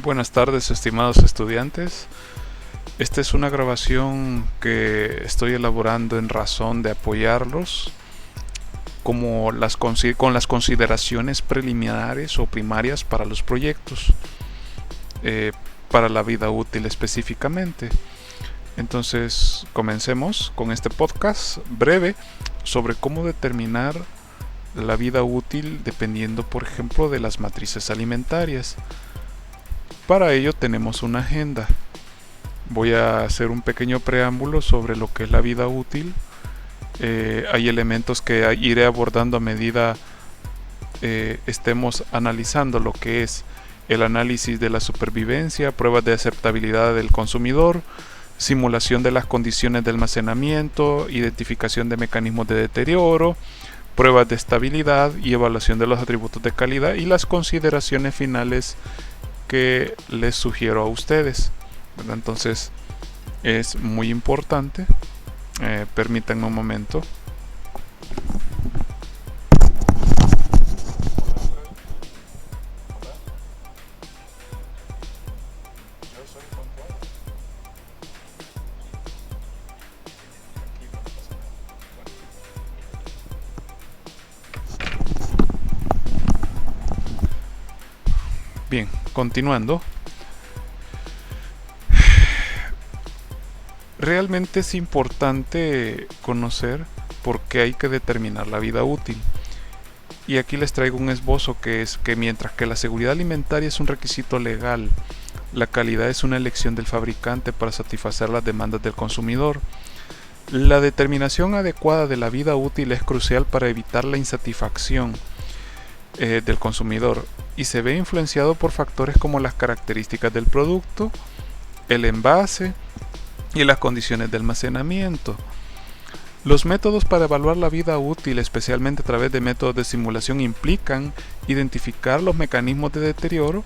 buenas tardes, estimados estudiantes. Esta es una grabación que estoy elaborando en razón de apoyarlos con las consideraciones preliminares o primarias para los proyectos, para la vida útil específicamente. Entonces, comencemos con este podcast breve sobre cómo determinar la vida útil dependiendo, por ejemplo, de las matrices alimentarias. Para ello tenemos una agenda. Voy a hacer un pequeño preámbulo sobre lo que es la vida útil. Hay elementos que iré abordando a medida estemos analizando lo que es el análisis de la supervivencia, pruebas de aceptabilidad del consumidor, simulación de las condiciones de almacenamiento, identificación de mecanismos de deterioro, pruebas de estabilidad y evaluación de los atributos de calidad y las consideraciones finales que les sugiero a ustedes, ¿verdad? Entonces es muy importante. Permítanme un momento. Bien, continuando. Realmente es importante conocer por qué hay que determinar la vida útil. Y aquí les traigo un esbozo que es que mientras que la seguridad alimentaria es un requisito legal, la calidad es una elección del fabricante para satisfacer las demandas del consumidor. La determinación adecuada de la vida útil es crucial para evitar la insatisfacción del consumidor y se ve influenciado por factores como las características del producto, el envase y las condiciones de almacenamiento. Los métodos para evaluar la vida útil, especialmente a través de métodos de simulación, implican identificar los mecanismos de deterioro,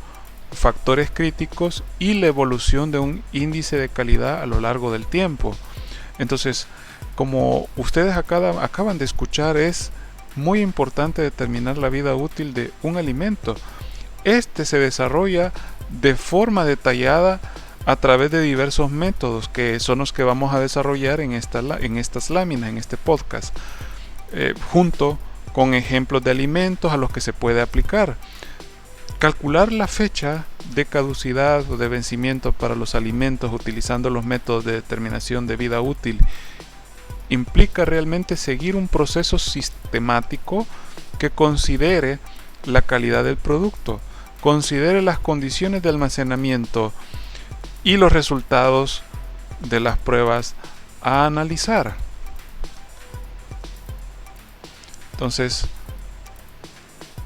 factores críticos y la evolución de un índice de calidad a lo largo del tiempo. Entonces, como ustedes acaban de escuchar, es muy importante determinar la vida útil de un alimento. Este se desarrolla de forma detallada a través de diversos métodos que son los que vamos a desarrollar en estas láminas, en este podcast, junto con ejemplos de alimentos a los que se puede aplicar. Calcular la fecha de caducidad o de vencimiento para los alimentos utilizando los métodos de determinación de vida útil implica realmente seguir un proceso sistemático que considere la calidad del producto, considere las condiciones de almacenamiento y los resultados de las pruebas a analizar. Entonces,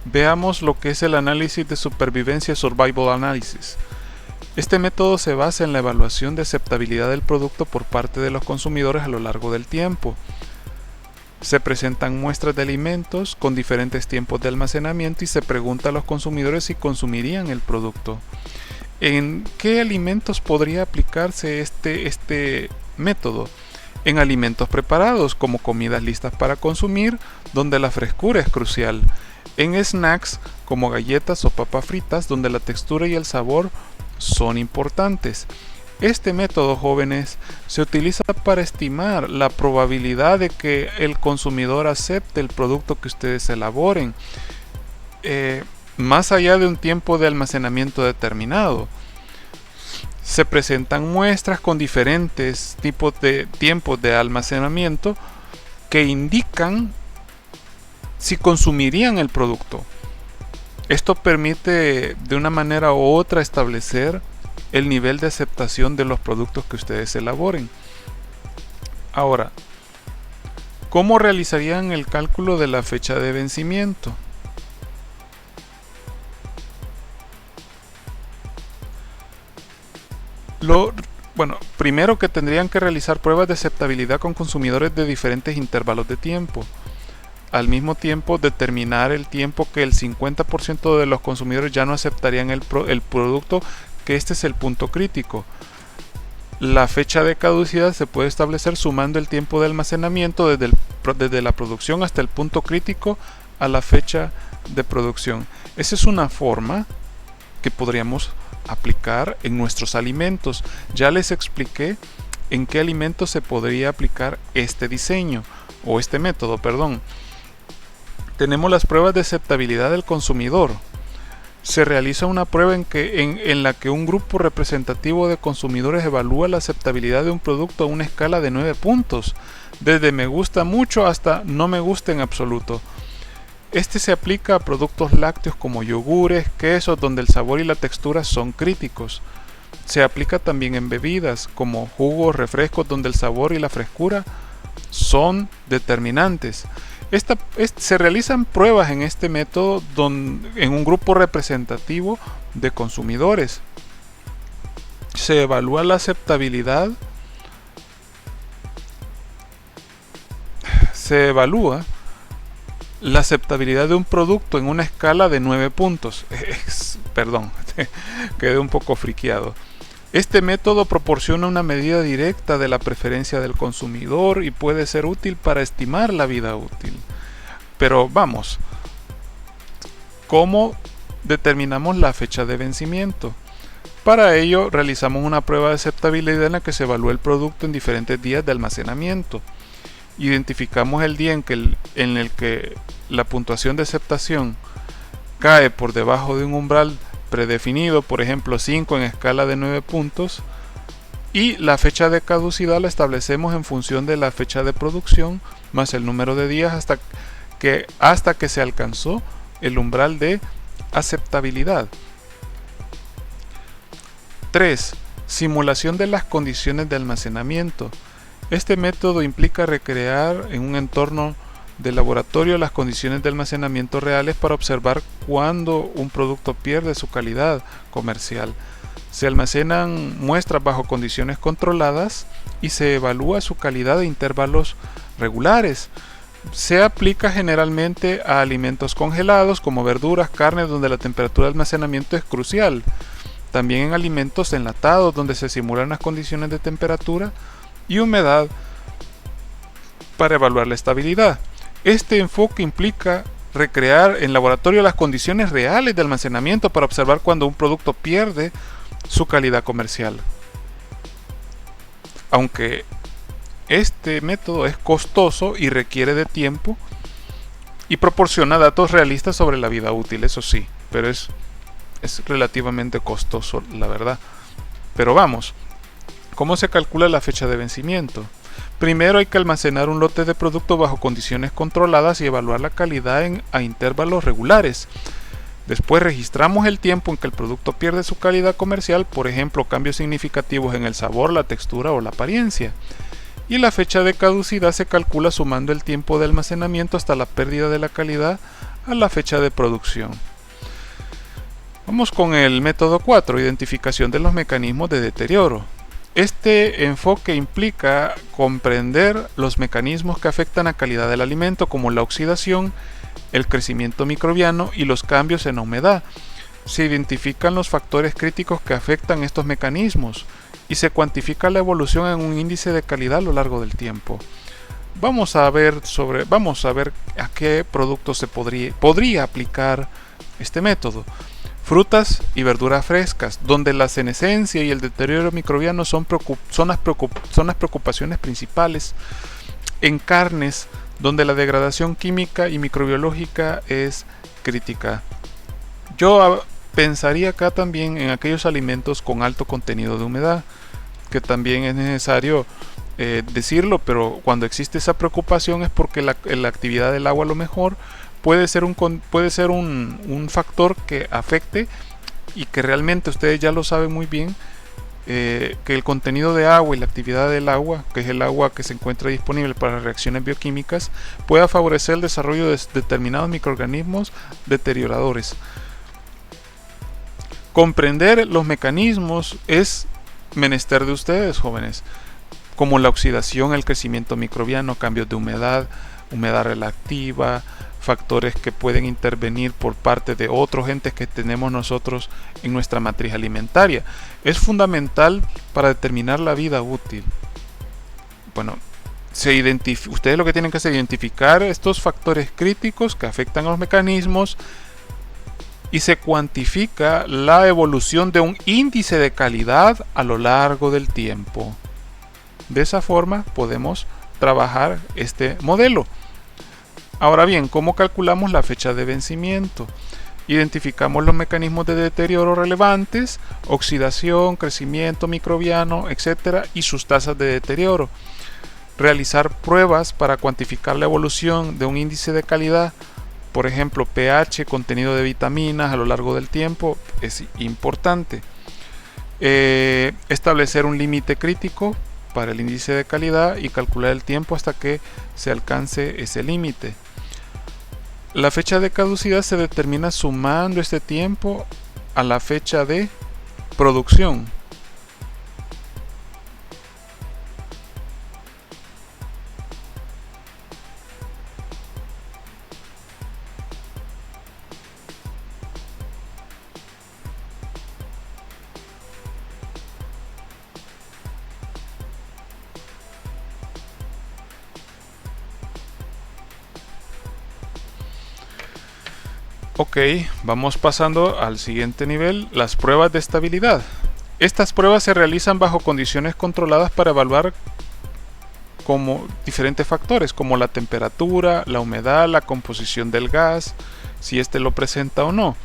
veamos lo que es el análisis de supervivencia, Survival Analysis. Este método se basa en la evaluación de aceptabilidad del producto por parte de los consumidores a lo largo del tiempo. Se presentan muestras de alimentos con diferentes tiempos de almacenamiento y se pregunta a los consumidores si consumirían el producto. ¿En qué alimentos podría aplicarse este método? En alimentos preparados, como comidas listas para consumir, donde la frescura es crucial. En snacks, como galletas o papas fritas, donde la textura y el sabor son importantes. Este método, jóvenes, se utiliza para estimar la probabilidad de que el consumidor acepte el producto que ustedes elaboren, más allá de un tiempo de almacenamiento determinado. Se presentan muestras con diferentes tipos de tiempos de almacenamiento que indican si consumirían el producto. Esto permite de una manera u otra establecer el nivel de aceptación de los productos que ustedes elaboren. Ahora, ¿cómo realizarían el cálculo de la fecha de vencimiento? Primero que tendrían que realizar pruebas de aceptabilidad con consumidores de diferentes intervalos de tiempo. Al mismo tiempo, determinar el tiempo que el 50% de los consumidores ya no aceptarían el producto, que este es el punto crítico. La fecha de caducidad se puede establecer sumando el tiempo de almacenamiento desde la producción hasta el punto crítico a la fecha de producción. Esa es una forma que podríamos aplicar en nuestros alimentos. Ya les expliqué en qué alimentos se podría aplicar este diseño, o este método, perdón. Tenemos las pruebas de aceptabilidad del consumidor. Se realiza una prueba en la que un grupo representativo de consumidores evalúa la aceptabilidad de un producto a una escala de 9 puntos, desde me gusta mucho hasta no me gusta en absoluto. Este se aplica a productos lácteos como yogures, quesos, donde el sabor y la textura son críticos. Se aplica también en bebidas como jugos, refrescos, donde el sabor y la frescura son determinantes. Se realizan pruebas en este método en un grupo representativo de consumidores. Se evalúa la aceptabilidad. Se evalúa la aceptabilidad de un producto en una escala de 9 puntos. Perdón, quedé un poco friqueado. Este método proporciona una medida directa de la preferencia del consumidor y puede ser útil para estimar la vida útil. Pero vamos, ¿cómo determinamos la fecha de vencimiento? Para ello realizamos una prueba de aceptabilidad en la que se evalúa el producto en diferentes días de almacenamiento. Identificamos el día en el que la puntuación de aceptación cae por debajo de un umbral predefinido, por ejemplo 5 en escala de 9 puntos, y la fecha de caducidad la establecemos en función de la fecha de producción más el número de días hasta que se alcanzó el umbral de aceptabilidad. 3. Simulación de las condiciones de almacenamiento. Este método implica recrear en un entorno de laboratorio las condiciones de almacenamiento reales para observar cuándo un producto pierde su calidad comercial. Se almacenan muestras bajo condiciones controladas y se evalúa su calidad a intervalos regulares. Se aplica generalmente a alimentos congelados como verduras, carnes, donde la temperatura de almacenamiento es crucial. También en alimentos enlatados, donde se simulan las condiciones de temperatura y humedad para evaluar la estabilidad. Este enfoque implica recrear en laboratorio las condiciones reales de almacenamiento para observar cuando un producto pierde su calidad comercial. Aunque este método es costoso y requiere de tiempo y proporciona datos realistas sobre la vida útil, eso sí, pero es relativamente costoso, la verdad. Pero vamos, ¿cómo se calcula la fecha de vencimiento? Primero hay que almacenar un lote de producto bajo condiciones controladas y evaluar la calidad a intervalos regulares. Después registramos el tiempo en que el producto pierde su calidad comercial, por ejemplo, cambios significativos en el sabor, la textura o la apariencia. Y la fecha de caducidad se calcula sumando el tiempo de almacenamiento hasta la pérdida de la calidad a la fecha de producción. Vamos con el método 4, identificación de los mecanismos de deterioro. Este enfoque implica comprender los mecanismos que afectan la calidad del alimento, como la oxidación, el crecimiento microbiano y los cambios en la humedad. Se identifican los factores críticos que afectan estos mecanismos y se cuantifica la evolución en un índice de calidad a lo largo del tiempo. Vamos a ver a qué productos se podría aplicar este método. Frutas y verduras frescas, donde la senescencia y el deterioro microbiano son las preocupaciones principales. En carnes, donde la degradación química y microbiológica es crítica. Yo pensaría acá también en aquellos alimentos con alto contenido de humedad, que también es necesario decirlo, pero cuando existe esa preocupación es porque la actividad del agua a lo mejor puede ser un factor que afecte, y que realmente ustedes ya lo saben muy bien, que el contenido de agua y la actividad del agua, que es el agua que se encuentra disponible para reacciones bioquímicas, pueda favorecer el desarrollo de determinados microorganismos deterioradores. Comprender los mecanismos es menester de ustedes, jóvenes, como la oxidación, el crecimiento microbiano, cambios de humedad relativa, factores que pueden intervenir por parte de otros entes que tenemos nosotros en nuestra matriz alimentaria. Es fundamental para determinar la vida útil. Bueno, ustedes lo que tienen que hacer es identificar estos factores críticos que afectan a los mecanismos y se cuantifica la evolución de un índice de calidad a lo largo del tiempo. De esa forma podemos trabajar este modelo. Ahora bien, ¿cómo calculamos la fecha de vencimiento? Identificamos los mecanismos de deterioro relevantes, oxidación, crecimiento microbiano, etc. y sus tasas de deterioro. Realizar pruebas para cuantificar la evolución de un índice de calidad, por ejemplo pH, contenido de vitaminas a lo largo del tiempo, es importante. Establecer un límite crítico para el índice de calidad y calcular el tiempo hasta que se alcance ese límite. La fecha de caducidad se determina sumando este tiempo a la fecha de producción. Ok, vamos pasando al siguiente nivel, las pruebas de estabilidad. Estas pruebas se realizan bajo condiciones controladas para evaluar como diferentes factores como la temperatura, la humedad, la composición del gas, si éste lo presenta o no.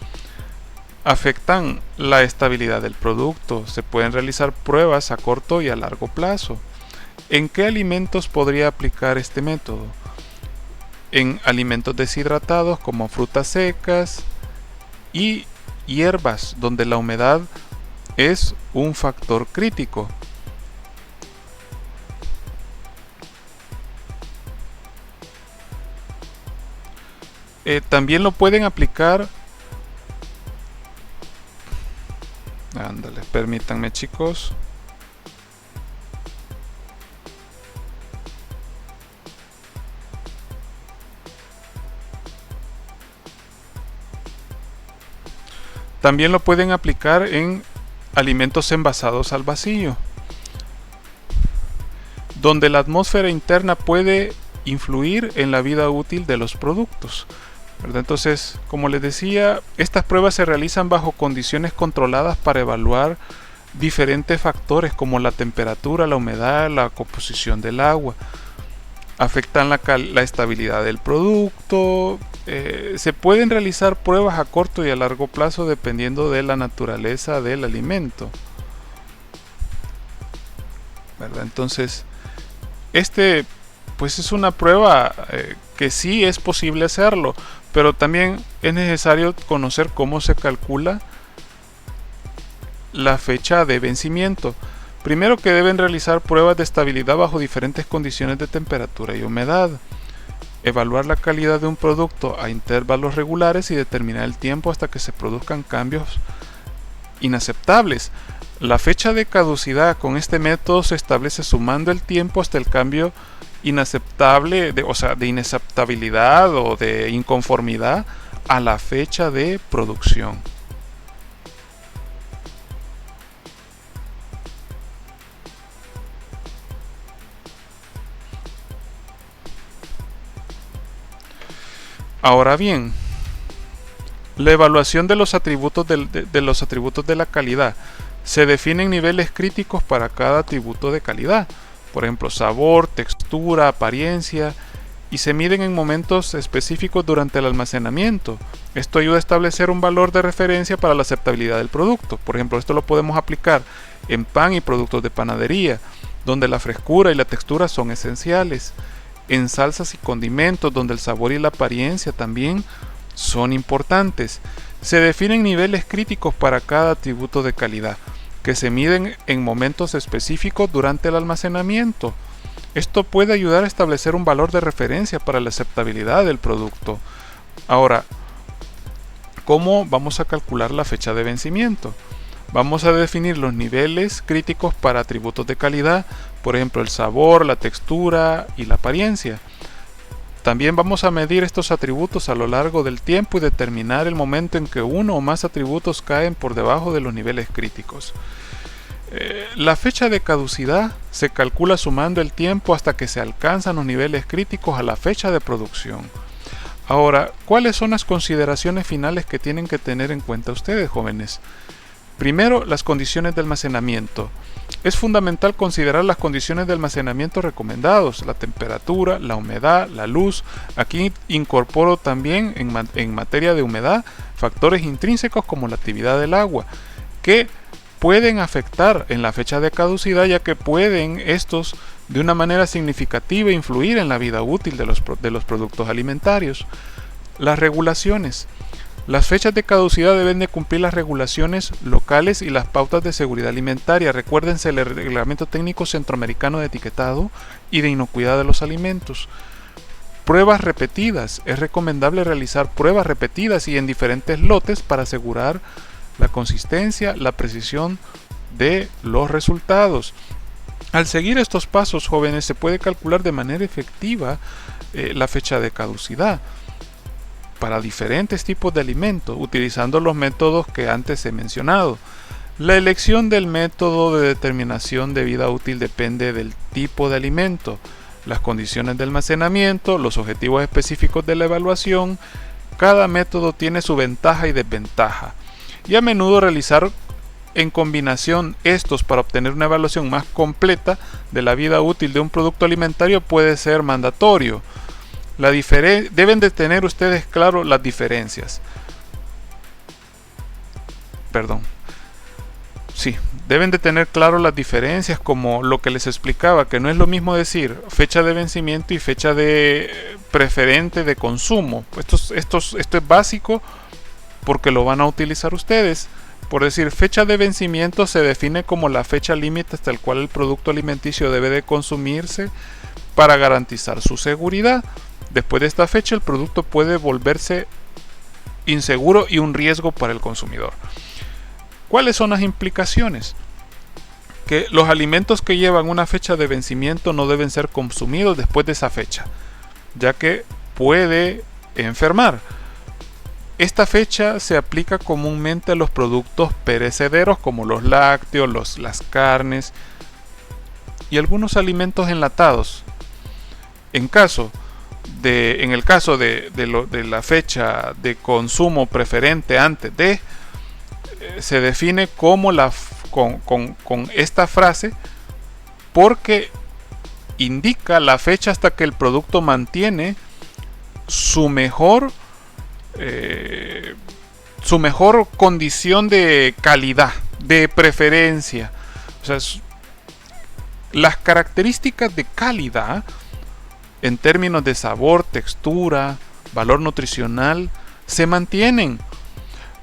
Afectan la estabilidad del producto. Se pueden realizar pruebas a corto y a largo plazo. ¿En qué alimentos podría aplicar este método? En alimentos deshidratados como frutas secas y hierbas, donde la humedad es un factor crítico. También lo pueden aplicar. Ándale, permítanme, chicos. También lo pueden aplicar en alimentos envasados al vacío, donde la atmósfera interna puede influir en la vida útil de los productos, ¿verdad? Entonces, como les decía, estas pruebas se realizan bajo condiciones controladas para evaluar diferentes factores como la temperatura, la humedad, la composición del agua. Afectan la estabilidad del producto. Se pueden realizar pruebas a corto y a largo plazo dependiendo de la naturaleza del alimento, ¿verdad? Entonces, pues es una prueba que sí es posible hacerlo, pero también es necesario conocer cómo se calcula la fecha de vencimiento. Primero, que deben realizar pruebas de estabilidad bajo diferentes condiciones de temperatura y humedad, evaluar la calidad de un producto a intervalos regulares y determinar el tiempo hasta que se produzcan cambios inaceptables. La fecha de caducidad con este método se establece sumando el tiempo hasta el cambio inaceptable, de inaceptabilidad o de inconformidad a la fecha de producción. Ahora bien, la evaluación de los atributos de la calidad. Se definen niveles críticos para cada atributo de calidad, por ejemplo sabor, textura, apariencia, y se miden en momentos específicos durante el almacenamiento. Esto ayuda a establecer un valor de referencia para la aceptabilidad del producto. Por ejemplo, esto lo podemos aplicar en pan y productos de panadería, donde la frescura y la textura son esenciales. En salsas y condimentos, donde el sabor y la apariencia también son importantes. Se definen niveles críticos para cada atributo de calidad, que se miden en momentos específicos durante el almacenamiento. Esto puede ayudar a establecer un valor de referencia para la aceptabilidad del producto. Ahora, ¿cómo vamos a calcular la fecha de vencimiento? Vamos a definir los niveles críticos para atributos de calidad, por ejemplo el sabor, la textura y la apariencia. También vamos a medir estos atributos a lo largo del tiempo y determinar el momento en que uno o más atributos caen por debajo de los niveles críticos. La fecha de caducidad se calcula sumando el tiempo hasta que se alcanzan los niveles críticos a la fecha de producción. Ahora, ¿cuáles son las consideraciones finales que tienen que tener en cuenta ustedes, jóvenes? Primero, las condiciones de almacenamiento. Es fundamental considerar las condiciones de almacenamiento recomendados, la temperatura, la humedad, la luz. Aquí incorporo también en materia de humedad factores intrínsecos como la actividad del agua, que pueden afectar en la fecha de caducidad, ya que pueden estos de una manera significativa influir en la vida útil de los productos alimentarios. Las regulaciones. Las fechas de caducidad deben de cumplir las regulaciones locales y las pautas de seguridad alimentaria. Recuérdense el Reglamento Técnico Centroamericano de Etiquetado y de Inocuidad de los Alimentos. Pruebas repetidas. Es recomendable realizar pruebas repetidas y en diferentes lotes para asegurar la consistencia, la precisión de los resultados. Al seguir estos pasos, jóvenes, se puede calcular de manera efectiva la fecha de caducidad para diferentes tipos de alimentos, utilizando los métodos que antes he mencionado. La elección del método de determinación de vida útil depende del tipo de alimento, las condiciones de almacenamiento, los objetivos específicos de la evaluación. Cada método tiene su ventaja y desventaja, y a menudo realizar en combinación estos para obtener una evaluación más completa de la vida útil de un producto alimentario puede ser mandatorio. Deben de tener ustedes claro las diferencias. Deben de tener claro las diferencias, como lo que les explicaba, que no es lo mismo decir fecha de vencimiento y fecha de preferente de consumo. Esto es básico porque lo van a utilizar ustedes. Por decir, fecha de vencimiento se define como la fecha límite hasta el cual el producto alimenticio debe de consumirse para garantizar su seguridad. Después de esta fecha, el producto puede volverse inseguro y un riesgo para el consumidor. ¿Cuáles son las implicaciones? Que los alimentos que llevan una fecha de vencimiento no deben ser consumidos después de esa fecha, ya que puede enfermar. Esta fecha se aplica comúnmente a los productos perecederos como los lácteos, las carnes y algunos alimentos enlatados. En el caso de la fecha de consumo preferente antes de, se define como con esta frase porque indica la fecha hasta que el producto mantiene su mejor condición de calidad, de preferencia. O sea, las características de calidad en términos de sabor, textura, valor nutricional, se mantienen.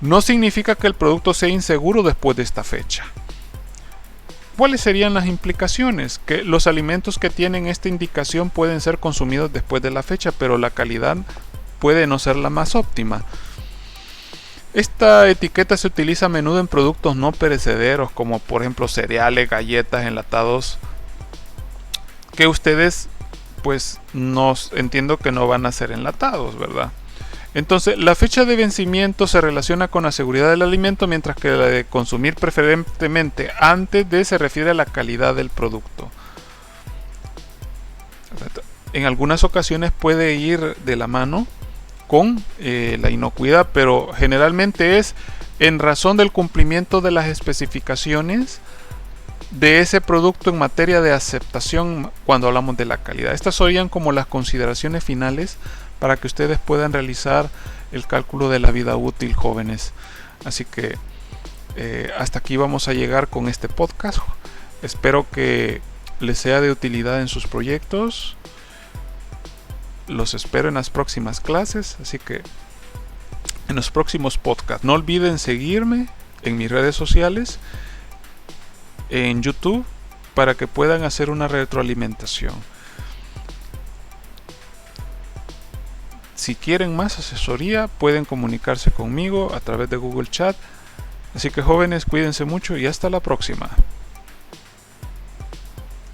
No significa que el producto sea inseguro después de esta fecha. ¿Cuáles serían las implicaciones? Que los alimentos que tienen esta indicación pueden ser consumidos después de la fecha, pero la calidad puede no ser la más óptima. Esta etiqueta se utiliza a menudo en productos no perecederos, como por ejemplo cereales, galletas, enlatados, que ustedes entiendo que no van a ser enlatados, ¿verdad? Entonces, la fecha de vencimiento se relaciona con la seguridad del alimento, mientras que la de consumir preferentemente antes de se refiere a la calidad del producto. En algunas ocasiones puede ir de la mano con la inocuidad, pero generalmente es en razón del cumplimiento de las especificaciones de ese producto en materia de aceptación cuando hablamos de la calidad. Estas serían como las consideraciones finales para que ustedes puedan realizar el cálculo de la vida útil, jóvenes. Así que hasta aquí vamos a llegar con este podcast. Espero que les sea de utilidad en sus proyectos. Los espero en las próximas clases, así que en los próximos podcasts. No olviden seguirme en mis redes sociales, en YouTube, para que puedan hacer una retroalimentación. Si quieren más asesoría, pueden comunicarse conmigo a través de Google Chat. Así que jóvenes, cuídense mucho y hasta la próxima.